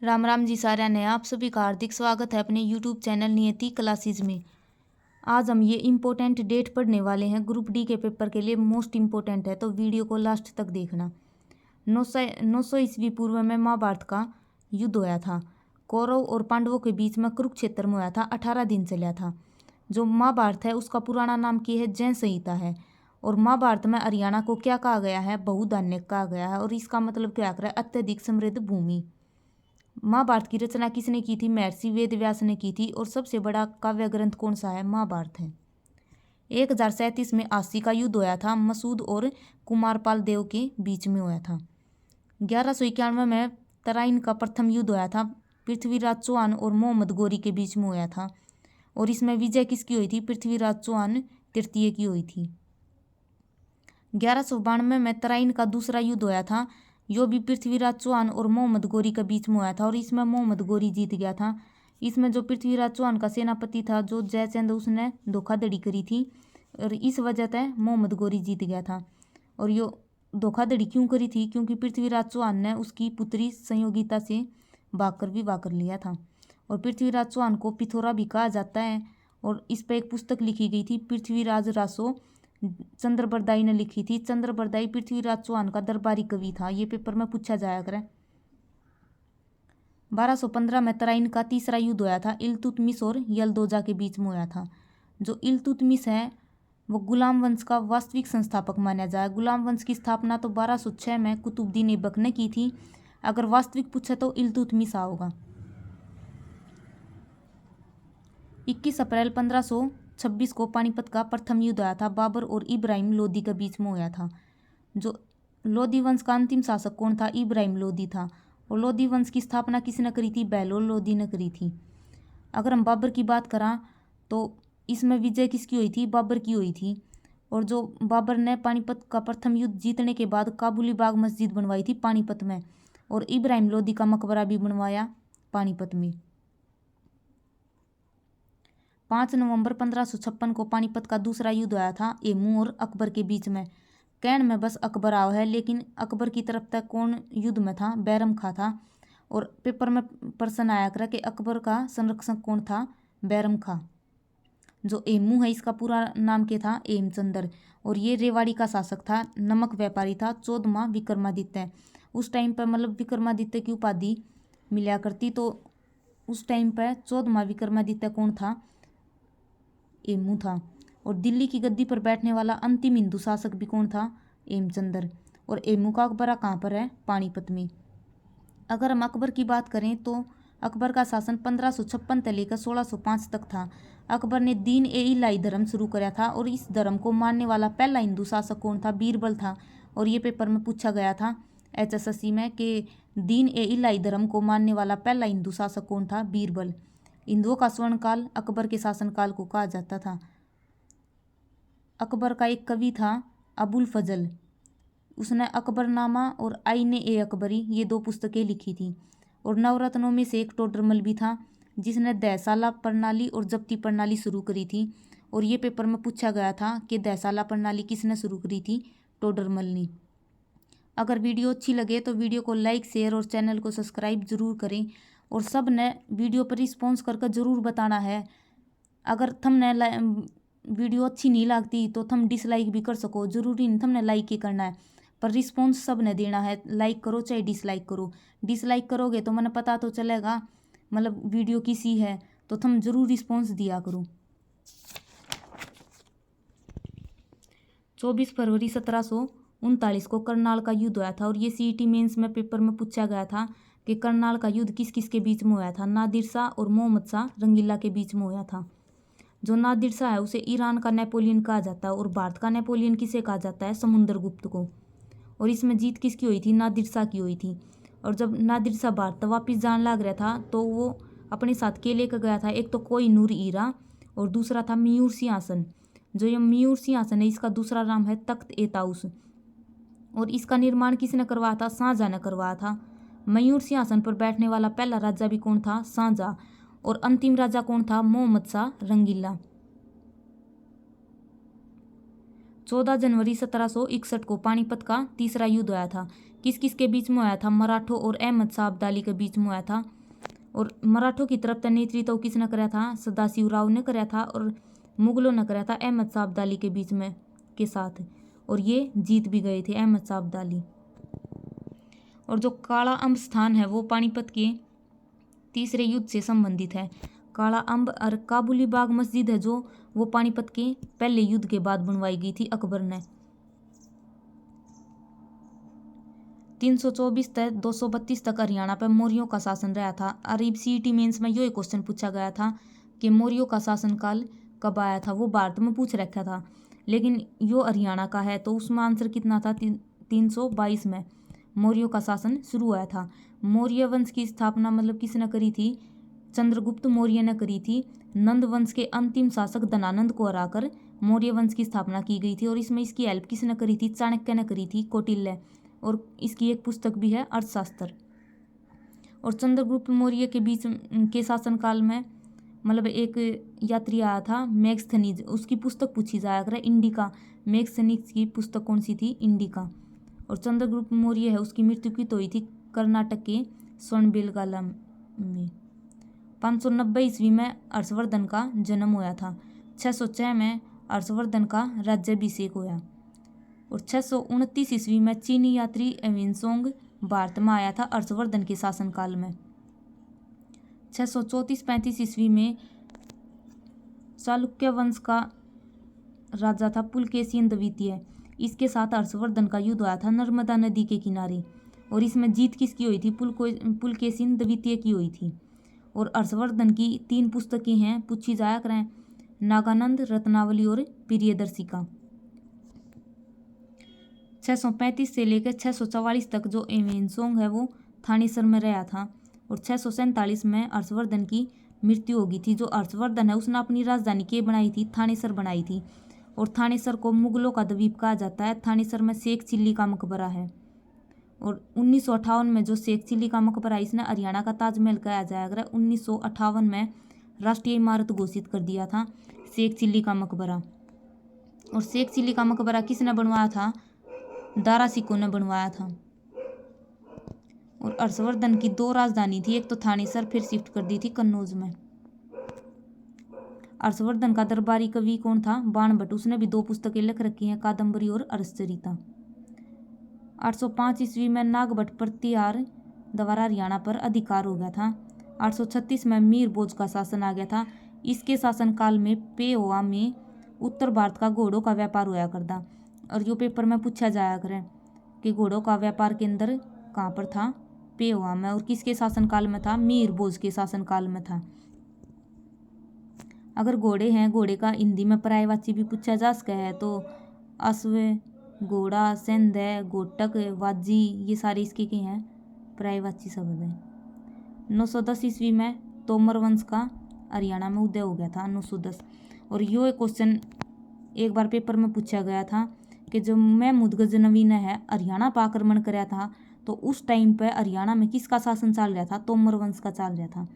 राम राम जी सारा ने आप सभी का हार्दिक स्वागत है अपने YouTube चैनल नियति क्लासेस में। आज हम ये इम्पोर्टेंट डेट पढ़ने वाले हैं। ग्रुप डी के पेपर के लिए मोस्ट इम्पोर्टेंट है, तो वीडियो को लास्ट तक देखना। 900 ईस्वी पूर्व में महाभारत का युद्ध होया था। कौरव और पांडवों के बीच में कुरुक्षेत्र में होया था। 18 दिन चला था। जो महाभारत है उसका पुराना नाम की है जैन संहिता है। और महाभारत में हरियाणा को क्या कहा गया है? बहुधान्य कहा गया है। और इसका मतलब क्या कर रहा है? अत्यधिक समृद्ध भूमि। महाभारत की रचना किसने की थी? महर्षि वेदव्यास ने की थी। और सबसे बड़ा काव्य ग्रंथ कौन सा है? महाभारत है। 1037 में अस्सी का युद्ध होया था। मसूद और कुमारपाल देव के बीच में होया था। 1191 में तराइन का प्रथम युद्ध होया था। पृथ्वीराज चौहान और मोहम्मद गौरी के बीच में होया था। और इसमें विजय किसकी हुई थी? पृथ्वीराज चौहान तृतीय की हुई थी। 1192 में तराइन का दूसरा युद्ध होया था। यो भी पृथ्वीराज चौहान और मोहम्मद गौरी के बीच में हुआ था। और इसमें मोहम्मद गौरी जीत गया था। इसमें जो पृथ्वीराज चौहान का सेनापति था जो जयचंद, उसने धोखाधड़ी करी थी और इस वजह से मोहम्मद गौरी जीत गया था। और यो धोखाधड़ी क्यों करी थी? क्योंकि पृथ्वीराज चौहान ने उसकी पुत्री संयोगिता से भागकर विवाह कर लिया था। और पृथ्वीराज चौहान को पिथौरा भी कहा जाता है। और इस पर एक पुस्तक लिखी गई थी, पृथ्वीराज रासो, चंद्रबरदाई ने लिखी थी। चंद्रबरदाई पृथ्वीराज चौहान का दरबारी कवि था। ये पेपर में पूछा जाया करे। 1215 में तराइन का तीसरा युद्ध होया था। इल्तुतमिश और यलदोजा के बीच में होया था। जो इल्तुतमिश है वो गुलाम वंश का वास्तविक संस्थापक माना जाए। गुलाम वंश की स्थापना तो 1206 में कुतुबुद्दीन ऐबक ने की थी। अगर वास्तविक पूछे तो इल्तुतमिश होगा। 21 अप्रैल 1526 को पानीपत का प्रथम युद्ध आया था। बाबर और इब्राहिम लोदी के बीच में होया था। जो लोदी वंश का अंतिम शासक कौन था? इब्राहिम लोदी था। और लोदी वंश की स्थापना किसने करी थी? बहलोल लोदी ने करी थी। अगर हम बाबर की बात करा तो इसमें विजय किसकी हुई थी? बाबर की हुई थी। और जो बाबर ने पानीपत का प्रथम युद्ध जीतने के बाद काबुली बाग मस्जिद बनवाई थी पानीपत में। और इब्राहिम लोदी का मकबरा भी बनवाया पानीपत में। 5 नवंबर 1556 को पानीपत का दूसरा युद्ध आया था एमू और अकबर के बीच में। कैन में बस अकबर आओ है, लेकिन अकबर की तरफ तक कौन युद्ध में था? बैरम खां था। और पेपर में प्रश्न आया करा कि अकबर का संरक्षक कौन था? बैरम खां। जो एमू है इसका पूरा नाम क्या था? एमचंद्र। और ये रेवाड़ी का शासक था, नमक व्यापारी था। 14वां विक्रमादित्य। उस टाइम पर मतलब विक्रमादित्य की उपाधि मिला करती, तो उस टाइम पर 14वां विक्रमादित्य कौन था? एमू था। और दिल्ली की गद्दी पर बैठने वाला अंतिम हिंदू शासक भी कौन था? एमचंद्र। और एमू का मकबरा कहाँ पर है? पानीपत में। अगर हम अकबर की बात करें तो अकबर का शासन 1556 से लेकर 1605 तक था। अकबर ने दीन ए इलाही धर्म शुरू कराया था। और इस धर्म को मानने वाला पहला हिंदू शासक कौन था? बीरबल था। और ये पेपर में पूछा गया था HSSC में कि दीन ए इलाही धर्म को मानने वाला पहला हिंदू शासक कौन था? बीरबल। हिंदुओं का स्वर्णकाल अकबर के शासनकाल को कहा जाता था। अकबर का एक कवि था अबुल फजल। उसने अकबरनामा और आईने ए अकबरी ये 2 पुस्तकें लिखी थी। और नवरत्नों में से एक टोडरमल भी था, जिसने दहसाला प्रणाली और जब्ती प्रणाली शुरू करी थी। और ये पेपर में पूछा गया था कि दहसाला प्रणाली किसने शुरू करी थी? टोडरमल ने। अगर वीडियो अच्छी लगे तो वीडियो को लाइक, शेयर और चैनल को सब्सक्राइब जरूर करें। और सब ने वीडियो पर रिस्पॉन्स करके ज़रूर बताना है। अगर थमने वीडियो अच्छी नहीं लगती तो थम डिसलाइक भी कर सको। जरूरी नहीं थमने लाइक ही करना है, पर रिस्पॉन्स सब ने देना है। लाइक करो चाहे डिसलाइक करो। डिसलाइक करोगे तो मैंने पता तो चलेगा मतलब वीडियो किसी है, तो थम जरूर रिस्पॉन्स दिया करो। 24 फरवरी 1739 को करनाल का युद्ध हुआ था। और ये CET मेंस में पेपर में पूछा गया था कि करनाल का युद्ध किस किस के बीच में हुआ था? नादिर शाह और मोहम्मद शाह रंगीला के बीच में हुआ था। जो नादिर शाह है उसे ईरान का नेपोलियन कहा जाता है। और भारत का नेपोलियन किसे कहा जाता है? समुद्रगुप्त को। और इसमें जीत किसकी हुई थी? नादिर शाह की हुई थी। और जब नादिर शाह भारत वापिस जाने लग रहा था तो वो अपने साथ के लेकर गया था, एक तो कोहिनूर हीरा और दूसरा था मयूर सिंहासन। जो ये मयूर सिंहासन है इसका दूसरा नाम है तख्त ए ताउस। और इसका निर्माण किसने करवाया था? शाहजहां ने करवाया था। मयूर सिंहासन पर बैठने वाला पहला राजा भी कौन था? शाहजहां। और अंतिम राजा कौन था? मोहम्मद शाह रंगीला। 14 जनवरी 1761 को पानीपत का तीसरा युद्ध आया था। किस किस के बीच में हुआ था? मराठों और अहमद शाह अब्दाली के बीच में हुआ था। और मराठों की तरफ नेतृत्व किसने कराया था? सदाशिवराव ने कराया था। और मुगलों ने कराया था अहमद शाह अब्दाली के बीच में के साथ, और ये जीत भी गए थे अहमद शाह अब्दाली। और जो काला अम्ब स्थान है वो पानीपत के तीसरे युद्ध से संबंधित है। काला अम्ब और काबुली बाग मस्जिद है जो वो पानीपत के पहले युद्ध के बाद बनवाई गई थी अकबर ने। 324 तक 232 तक हरियाणा पर मौर्यों का शासन रहा था। और सीईटी मेंस में यो क्वेश्चन पूछा गया था कि मौर्यों का शासनकाल कब आया था, वो भारत में पूछ रखा था, लेकिन यो हरियाणा का है तो उसमें आंसर कितना था? 322 में मौर्यों का शासन शुरू हुआ था। मौर्य वंश की स्थापना मतलब किसने करी थी? चंद्रगुप्त मौर्य ने करी थी। नंद वंश के अंतिम शासक धनानंद को हराकर मौर्य वंश की स्थापना की गई थी। और इसमें इसकी हेल्प किसने करी थी? चाणक्य ने करी थी, कौटिल्य। और इसकी एक पुस्तक भी है, अर्थशास्त्र। और चंद्रगुप्त मौर्य के बीच के शासनकाल में मतलब एक यात्री आया था मैगस्थनीज, उसकी पुस्तक पूछी जाया करे इंडिका। मैगस्थनीज की पुस्तक कौन सी थी? इंडिका। और चंद्रगुप्त मौर्य है उसकी मृत्यु की तो हुई थी कर्नाटक के स्वर्णबेलगाला में। 590 ईस्वी में हर्षवर्धन का जन्म हुआ था। 606 में हर्षवर्धन का राज्याभिषेक हुआ। और 629 ईस्वी में चीनी यात्री एवेनसोंग भारत में आया था हर्षवर्धन के शासनकाल में। 634-35 ईस्वी में चालुक्य वंश का राजा था पुलकेशिन द्वितीय। इसके साथ हर्षवर्धन का युद्ध हुआ था नर्मदा नदी के किनारे। और इसमें जीत किसकी हुई थी? पुलकेशिन द्वितीय की हुई थी। और हर्षवर्धन की 3 पुस्तकें हैं, पूछी जाया करें, नागानंद, रत्नावली और प्रियदर्शिका। 635 से लेकर 644 तक जो एवेनसोंग है वो थानेसर में रहा था। और 647 में हर्षवर्धन की मृत्यु हो गई थी। जो हर्षवर्धन है उसने अपनी राजधानी के बनाई थी? थानेसर बनाई थी। और थानेसर को मुगलों का द्वीप कहा जाता है। थानेसर में शेख चिल्ली का मकबरा है। और 1958 में जो शेख चिल्ली का मकबरा इसने हरियाणा का ताजमहल कहा जाएगा। 1958 में राष्ट्रीय इमारत घोषित कर दिया था शेख चिल्ली का मकबरा। और शेख चिल्ली का मकबरा किसने बनवाया था? दारा सिकों ने बनवाया था। और हर्षवर्धन की 2 राजधानी थी, एक तो थानेसर, फिर शिफ्ट कर दी थी कन्नौज में। हर्षवर्धन का दरबारी कवि कौन था? बाणभट्ट। उसने भी 2 पुस्तकें लिख रखी हैं, कादम्बरी और हर्षचरिता। 805 ईस्वी में नागभट्ट प्रतिहार द्वारा हरियाणा पर अधिकार हो गया था। 836 में मीर भोज का शासन आ गया था। इसके शासनकाल में पेहोवा में उत्तर भारत का घोड़ों का व्यापार हुआ करता। और जो पेपर में पूछा जाया करे कि घोड़ों का व्यापार केंद्र कहाँ पर था? पेहोवा में। और किसके शासनकाल में था? मीर भोज के शासनकाल में था। अगर घोड़े हैं, घोड़े का हिंदी में पर्यायवाची भी पूछा जा सका है तो अश्व, घोड़ा, सेंध है, घोटक, वाजी, ये सारे इसके के हैं पर्यायवाची शब्द हैं। 910 ईस्वी में तोमर वंश का हरियाणा में उदय हो गया था। 910। और यो एक क्वेश्चन एक बार पेपर में पूछा गया था कि जब महमूद गजनवी ने है हरियाणा पर आक्रमण कराया था तो उस टाइम पर हरियाणा में किसका शासन चल रहा था? तोमर वंश का चल रहा था।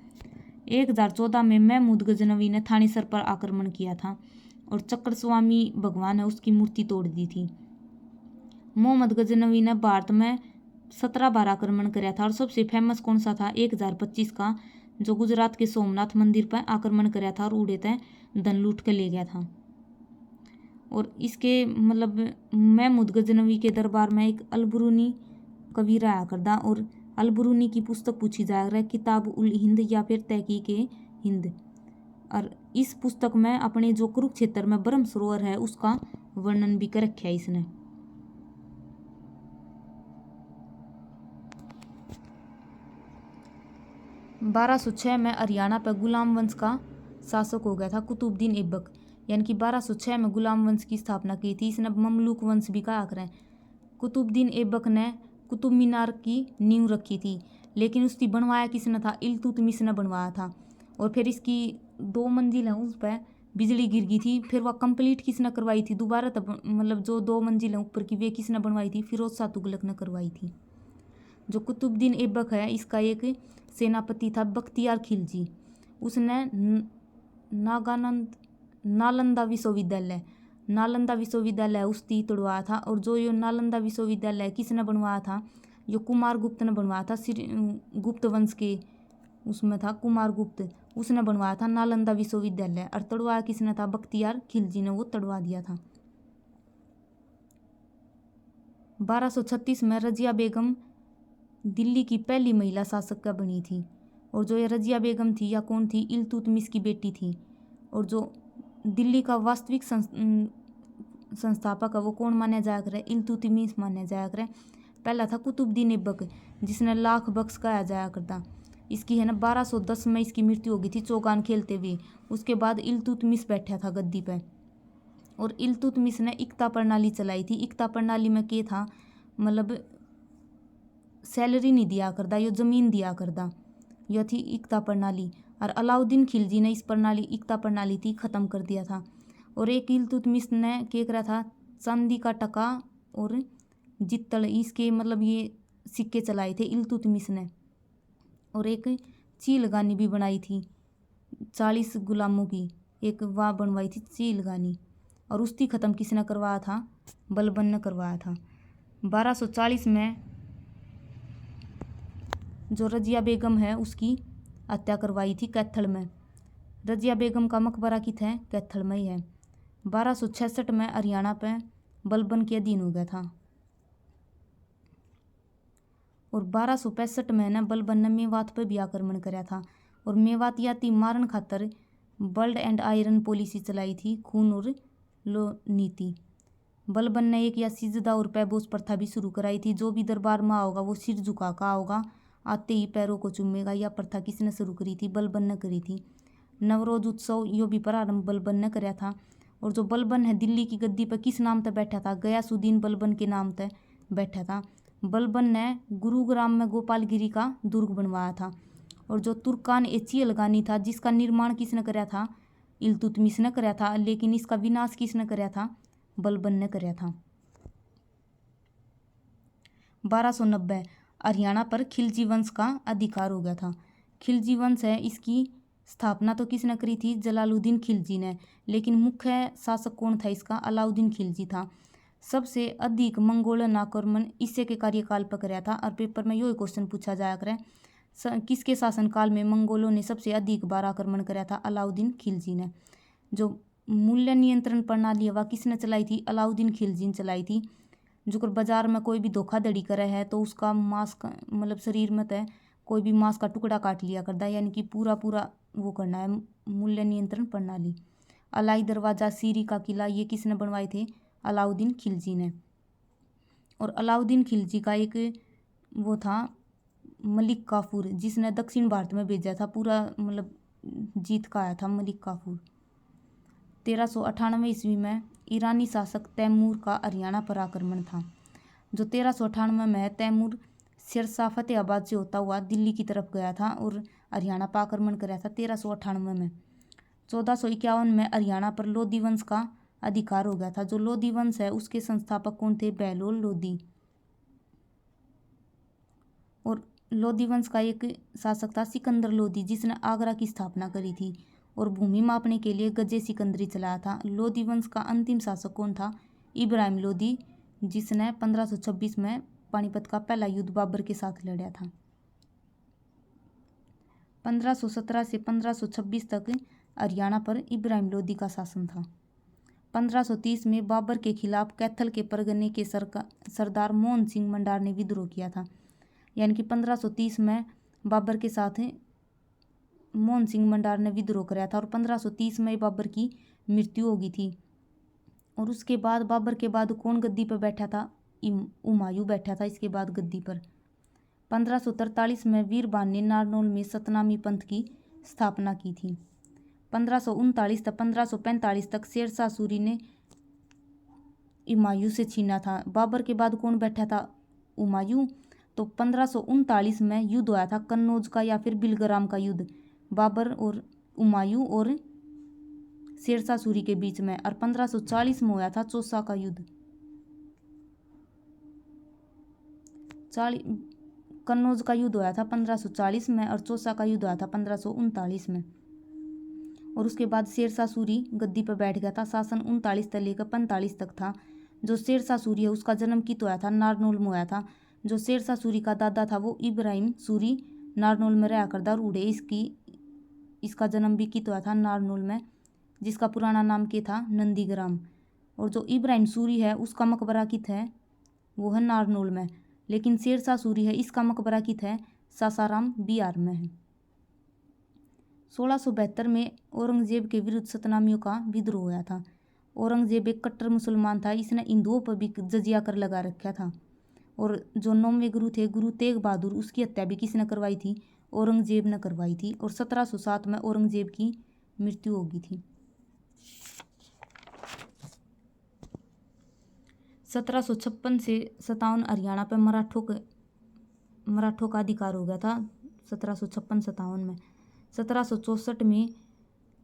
1014 में महमूद गजनवी ने थानेसर पर आक्रमण किया था। और चक्र स्वामी भगवान है उसकी मूर्ति तोड़ दी थी। मोहम्मद गजनवी ने भारत में 17 बार आक्रमण कराया था। और सबसे फेमस कौन सा था? 1025 का, जो गुजरात के सोमनाथ मंदिर पर आक्रमण कराया था और उड़े थे धन लूट के ले गया था। और इसके मतलब महमूद गजनवी के दरबार में एक अलबरूनी कवि रहा करदा। और अलबरूनी की पुस्तक पूछी जा रहा है, किताब उल हिंद या फिर तहकीक हिंद। और इस पुस्तक में अपने जो कुरुक्षेत्र में ब्रह्म सरोवर है उसका वर्णन भी कर रखा है इसने। बारह सौ 6 में हरियाणा पर गुलाम वंश का शासक हो गया था कुतुबुद्दीन ऐबक। यानी कि 1206 में गुलाम वंश की स्थापना की थी। इसने ममलूक वंश भी कहा करें। कुतुबुद्दीन ऐबक ने कुतुब मीनार की नींव रखी थी, लेकिन उसकी बनवाया किसने था? इल्तुतमिश ने बनवाया था। और फिर इसकी 2 मंजिल है उस पर बिजली गिर गई थी, फिर वह कंप्लीट किसने करवाई थी दोबारा? तब मतलब जो 2 मंजिल है ऊपर की वे किसने बनवाई थी? फिरोज शाह तुगलक ने करवाई थी। जो कुतुबुद्दीन ऐबक है इसका एक सेनापति था बख्तियार खिलजी। उसने नालंदा विश्वविद्यालय उसकी तोड़वाया था। और जो ये नालंदा विश्वविद्यालय किसने बनवाया था? जो कुमारगुप्त ने बनवाया था, गुप्त वंश के उसमें था कुमारगुप्त, उसने बनवाया था नालंदा विश्वविद्यालय। और तड़वाया किसने था? बख्तियार खिलजी ने वो तड़वा दिया था। 1236 में रजिया बेगम दिल्ली की पहली महिला शासक का बनी थी। और जो ये रजिया बेगम थी या कौन थी? इल्तुतमिश की बेटी थी। और जो दिल्ली का वास्तविक संस्थापक है वो कौन माना जाया करे? इल्तुतमिश माना जाया करे। पहला था कुतुबुद्दीन ऐबक, जिसने लाख बख्श कहा जाया करता। इसकी है ना 1210 में इसकी मृत्यु हो गई थी चौगान खेलते हुए। उसके बाद इल्तुतमिश बैठा था गद्दी पे। और इल्तुतमिश ने इक्ता प्रणाली चलाई थी। इक्ता प्रणाली में क्या था? मतलब सैलरी नहीं दिया करता, यो जमीन दिया करता, यह थी इक्ता प्रणाली। और अलाउद्दीन खिलजी ने इस प्रणाली इक्ता प्रणाली थी ख़त्म कर दिया था। और एक इल्तुतमिश ने क्या करा था? चांदी का टका और जित्तल इसके मतलब ये सिक्के चलाए थे इल्तुतमिश ने। और एक चीलगानी भी बनाई थी 40 गुलामों की, एक वाह बनवाई थी चीलगानी। और उसकी ख़त्म किसने करवाया था? बलबन ने करवाया था। 1240 में जो रजिया बेगम है उसकी हत्या करवाई थी कैथल में। रजिया बेगम का मकबरा कित है? कैथल में ही है। 1266 में हरियाणा पे बलबन के अधीन हो गया था। और 1265 में ना बलबन ने मेवात पर भी आक्रमण कराया था। और मेवात याती मारन खातर ब्लड एंड आयरन पॉलिसी चलाई थी, खून और लो नीति। बलबन ने एक या सिजदा और पैबोस प्रथा भी शुरू कराई थी। जो भी दरबार में आओगा वो सिर झुका का आओगा, आते ही पैरों को चूमेगा। यह प्रथा किसने शुरू करी थी? बलबन ने करी थी। नवरोज उत्सव यो भी प्रारंभ बलबन ने कराया था। और जो बलबन है दिल्ली की गद्दी पर किस नाम से बैठा था? गयासुद्दीन बलबन के नाम से बैठा था। बलबन ने गुरुग्राम में गोपालगिरी का दुर्ग बनवाया था। और जो तुर्कान ए चीलगानी था जिसका निर्माण किसने कराया था? इल्तुतमिश ने कराया था। लेकिन इसका विनाश किसने कराया था? बलबन ने कराया था। 1290 हरियाणा पर खिलजी वंश का अधिकार हो गया था। खिलजी वंश है इसकी स्थापना तो किसने करी थी? जलालुद्दीन खिलजी ने। लेकिन मुख्य शासक कौन था इसका? अलाउद्दीन खिलजी था। सबसे अधिक मंगोलन आक्रमण इससे के कार्यकाल पर कराया था। और पेपर में यो क्वेश्चन पूछा जाया करे, किसके शासनकाल में मंगोलों ने सबसे अधिक बार आक्रमण कराया था? अलाउद्दीन खिलजी ने। जो मूल्य नियंत्रण प्रणाली है वह किसने चलाई थी? अलाउद्दीन खिलजी ने चलाई थी। जो बाजार में कोई भी धोखाधड़ी करे है तो उसका मांस मतलब शरीर में तय कोई भी मांस का टुकड़ा काट लिया करता है, यानी कि पूरा पूरा वो करना है। मूल्य नियंत्रण प्रणाली। अलाई दरवाज़ा, सीरी का किला, ये किसने बनवाए थे? अलाउद्दीन खिलजी ने। और अलाउद्दीन खिलजी का एक वो था मलिक काफूर, जिसने दक्षिण भारत में भेजा था, पूरा मतलब जीत का आया था मलिक काफूर। 1398 ईस्वी में ईरानी शासक तैमूर का हरियाणा पर आक्रमण था। जो 1398 में तैमूर शेरशाह फतेहाबाद से होता हुआ दिल्ली की तरफ गया था और हरियाणा पर आक्रमण कराया था 1398 में। 1451 में हरियाणा पर लोधी वंश का अधिकार हो गया था। जो लोधी वंश है उसके संस्थापक कौन थे? बहलोल लोधी। और लोधी वंश का एक शासक था सिकंदर लोधी, जिसने आगरा की स्थापना करी थी और भूमि मापने के लिए गजे सिकंदरी चलाया था। लोधी वंश का अंतिम शासक कौन था? इब्राहिम लोधी, जिसने 1526 में पानीपत का पहला युद्ध बाबर के साथ लड़ा था। 1517 से 1526 तक हरियाणा पर इब्राहिम लोधी का शासन था। 1530 में बाबर के खिलाफ कैथल के परगने के सरदार मोहन सिंह मंडार ने विद्रोह किया था। यानी कि 1530 में बाबर के साथ मोहन सिंह मंडार ने विद्रोह कराया था और 1530 में बाबर की मृत्यु हो गई थी। और उसके बाद बाबर के बाद कौन गद्दी पर बैठा था? हुमायूं बैठा था इसके बाद गद्दी पर। 1543 में वीरबान ने नारनौल में सतनामी पंथ की स्थापना की थी। 1539 तक 1545 तक शेरशाह सूरी ने हुमायूं से छीना था। बाबर के बाद कौन बैठा था? हुमायूं। तो 1539 में युद्ध हुआ था कन्नौज का या फिर बिलग्राम का युद्ध, बाबर और हुमायूं और शेरशाह सूरी के बीच में। और 1540 में हुआ था चौसा का युद्ध। कन्नौज का युद्ध हुआ था 1540 में और चौसा का युद्ध हुआ था 1539 में। और उसके बाद शेरशाह सूरी गद्दी पर बैठ गया था। शासन 39 से लेकर 45 तक था। जो शेरशाह सूरी है उसका जन्म कित हुआ था? नारनौल में हुआ था। जो शेरशाह सूरी का दादा था वो इब्राहिम सूरी नारनौल में रहा करदा और उड़े इसका जन्म भी किया हुआ था नारनौल में, जिसका पुराना नाम क्या था नंदीग्राम। और जो इब्राहिम सूरी है उसका मकबरा कित है वो है नारनौल में, लेकिन शेरशाह सूरी है इसका मकबरा कित है सासाराम बिहार में है। 1672 में औरंगजेब के विरुद्ध सतनामियों का विद्रोह हुआ था। औरंगजेब एक कट्टर मुसलमान था, इसने हिंदुओं पर भी जजिया कर लगा रखा था। और जो 9वें गुरु थे गुरु तेग बहादुर, उसकी हत्या भी किसने करवाई थी औरंगजेब ने करवाई थी। और 1707 में औरंगजेब की मृत्यु हो गई थी। 1756 से 57 हरियाणा पर मराठों का अधिकार हो गया था। 1756-57 में 1764 में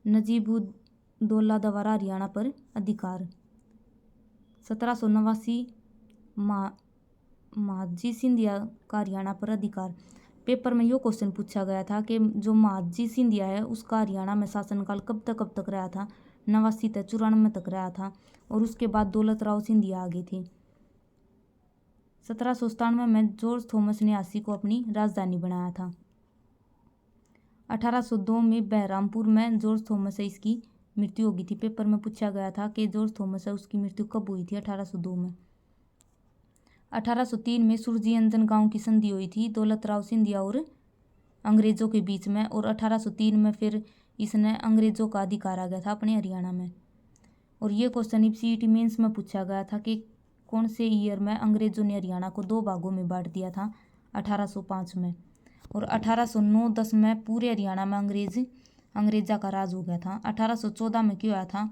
नजीबुद्दौला द्वारा हरियाणा पर अधिकार। 1789 महादजी सिंधिया का हरियाणा पर अधिकार। पेपर में यो क्वेश्चन पूछा गया था कि जो महादजी सिंधिया है उसका हरियाणा में शासनकाल कब तक रहा था। 89 से 94 तक रहा था और उसके बाद दौलत राव सिंधिया आ गए थे। 1797 में जॉर्ज थॉमस ने झांसी को अपनी राजधानी बनाया था। 1802 में बहरामपुर में जॉर्ज थॉमस है इसकी मृत्यु हो गई थी। पेपर में पूछा गया था कि जॉर्ज थॉमस है उसकी मृत्यु कब हुई थी 1802 में। 1803 में सुरजीअंजन गांव की संधि हुई थी दौलत राव सिंधिया और अंग्रेजों के बीच में। और 1803 में फिर इसने अंग्रेजों का अधिकार आ गया था अपने हरियाणा में। और ये क्वेश्चन सीईटी मेंस में पूछा गया था कि कौन से ईयर में अंग्रेजों ने हरियाणा को 2 भागों में बांट दिया था 1805 में। और 1809-10 में पूरे हरियाणा में अंग्रेजा का राज हो गया था। 1814 में क्या हुआ था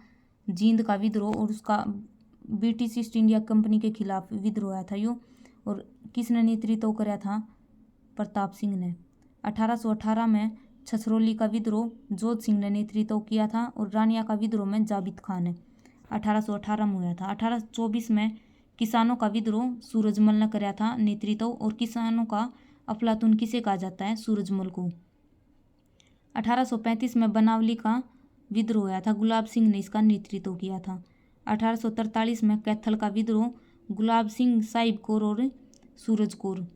जींद का विद्रोह और उसका ब्रिटिश ईस्ट इंडिया कंपनी के खिलाफ विद्रोह आया था यो। और किसने नेतृत्व कराया था प्रताप सिंह ने। 1818 में छछरौली का विद्रोह जोध सिंह ने नेतृत्व किया था। और रानिया का विद्रोह में जाबित खान ने 1818 में हुआ था। 1824 में किसानों का विद्रोह सूरजमल ने कराया था नेतृत्व। और किसानों का अफलातून किसे कहा जाता है सूरजमल को। 1835 में बनावली का विद्रोह हुआ था, गुलाब सिंह ने इसका नेतृत्व किया था। 1843 में कैथल का विद्रोह गुलाब सिंह साहिब कौर और सूरज कौर।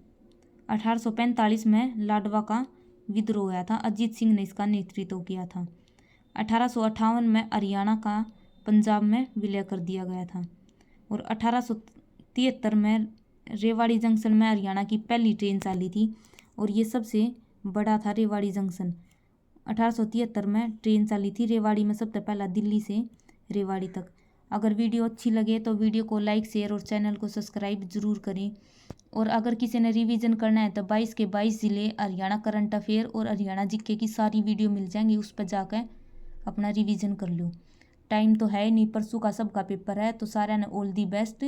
1845 में लाडवा का विद्रोह हुआ था, अजीत सिंह ने इसका नेतृत्व किया था। 1858 में हरियाणा का पंजाब में विलय कर दिया गया था। और 1873 में रेवाड़ी जंक्शन में हरियाणा की पहली ट्रेन चली थी और ये सबसे बड़ा था रेवाड़ी जंक्शन। 1873 में ट्रेन चली थी रेवाड़ी में सबसे पहला दिल्ली से रेवाड़ी तक। अगर वीडियो अच्छी लगे तो वीडियो को लाइक शेयर और चैनल को सब्सक्राइब जरूर करें। और अगर किसी ने रिवीजन करना है तो 22 के 22 ज़िले हरियाणा करंट अफेयर और हरियाणा जीके की सारी वीडियो मिल जाएंगी, उस पर जाकर अपना रिवीजन कर लो। टाइम तो है नहीं, परसों का सबका पेपर है, तो सारा ने ऑल दी बेस्ट।